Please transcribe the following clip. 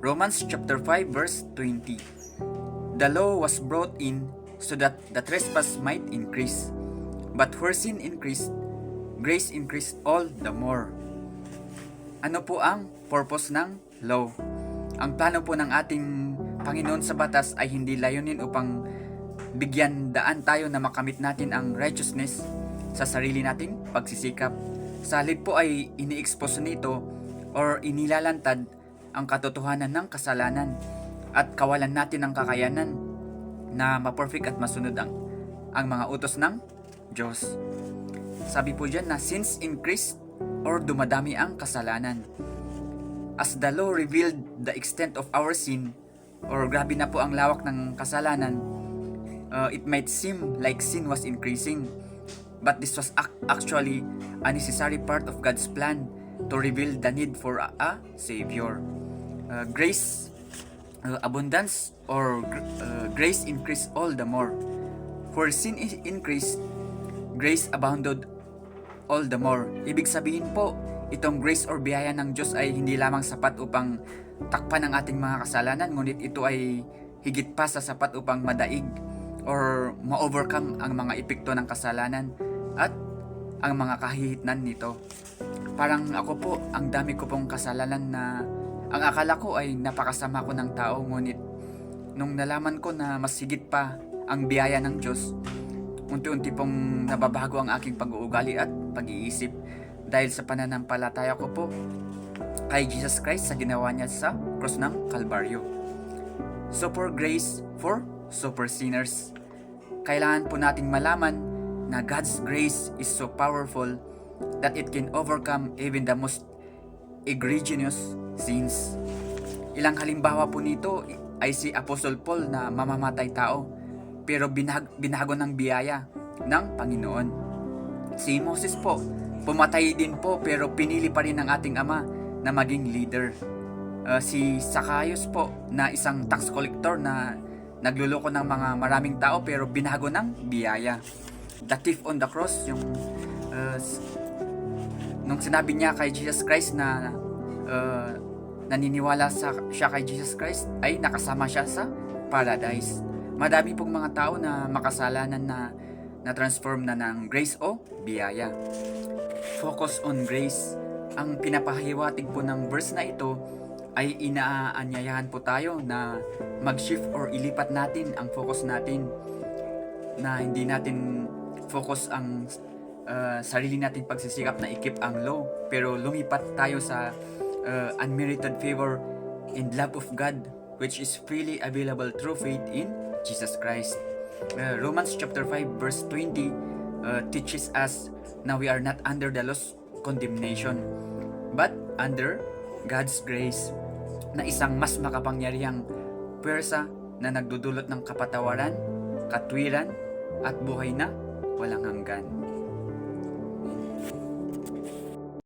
Romans chapter 5 verse 20. The law was brought in so that the trespass might increase. But where sin increased, grace increased all the more. Ano po ang purpose ng law? Ang plano po ng ating Panginoon sa batas ay hindi layunin upang bigyan daan tayo na makamit natin ang righteousness sa sarili nating pagsisikap. Sa halip po ay ini-expose nito or inilalantad ang katotohanan ng kasalanan at kawalan natin ng kakayanan na ma-perfect at masunod ang mga utos ng Diyos. Sabi po dyan na sins increased or dumadami ang kasalanan. As the law revealed the extent of our sin, or grabe na po ang lawak ng kasalanan, it might seem like sin was increasing. But this was actually a necessary part of God's plan to reveal the need for a Savior. Grace, abundance, or grace increased all the more. For sin increased, grace abounded all the more. Ibig sabihin po, itong grace or biyaya ng Diyos ay hindi lamang sapat upang takpan ang ating mga kasalanan, ngunit ito ay higit pa sa sapat upang madaig or ma-overcome ang mga epekto ng kasalanan at ang mga kahihitnan nito. Parang ako po, ang dami ko pong kasalanan na ang akala ko ay napakasama ko ng tao, ngunit nung nalaman ko na mas higit pa ang biyaya ng Diyos, unti-unti pong nababago ang aking pag-uugali at pag-iisip dahil sa pananampalataya ko po kay Jesus Christ sa ginawa niya sa cross ng Kalbaryo. Super grace for super sinners. Kailangan po nating malaman na God's grace is so powerful that it can overcome even the most egregious sins. Ilang halimbawa po nito ay si Apostle Paul na mamamatay tao pero binago ng biyaya ng Panginoon. Si Moses po, pumatay din po pero pinili pa rin ng ating Ama na maging leader. Si Zacchaeus po na isang tax collector na nagluloko ng mga maraming tao pero binago ng biyaya. The thief on the cross, yung nung sinabi niya kay Jesus Christ na naniniwala siya kay Jesus Christ, ay nakasama siya sa paradise. Madami pong mga tao na makasalanan na transform na ng grace o biyaya. Focus on grace. Ang pinapahiwatig po ng verse na ito ay inaanyayahan po tayo na mag-shift or ilipat natin ang focus natin, na hindi natin focus ang sarili natin pagsisikap na ikip ang law, pero lumipat tayo sa unmerited favor and love of God which is freely available through faith in Jesus Christ. Romans chapter 5 verse 20 teaches us na we are not under the law's condemnation but under God's grace, na isang mas makapangyarihang pwersa na nagdudulot ng kapatawaran, katwiran at buhay na walang hanggan.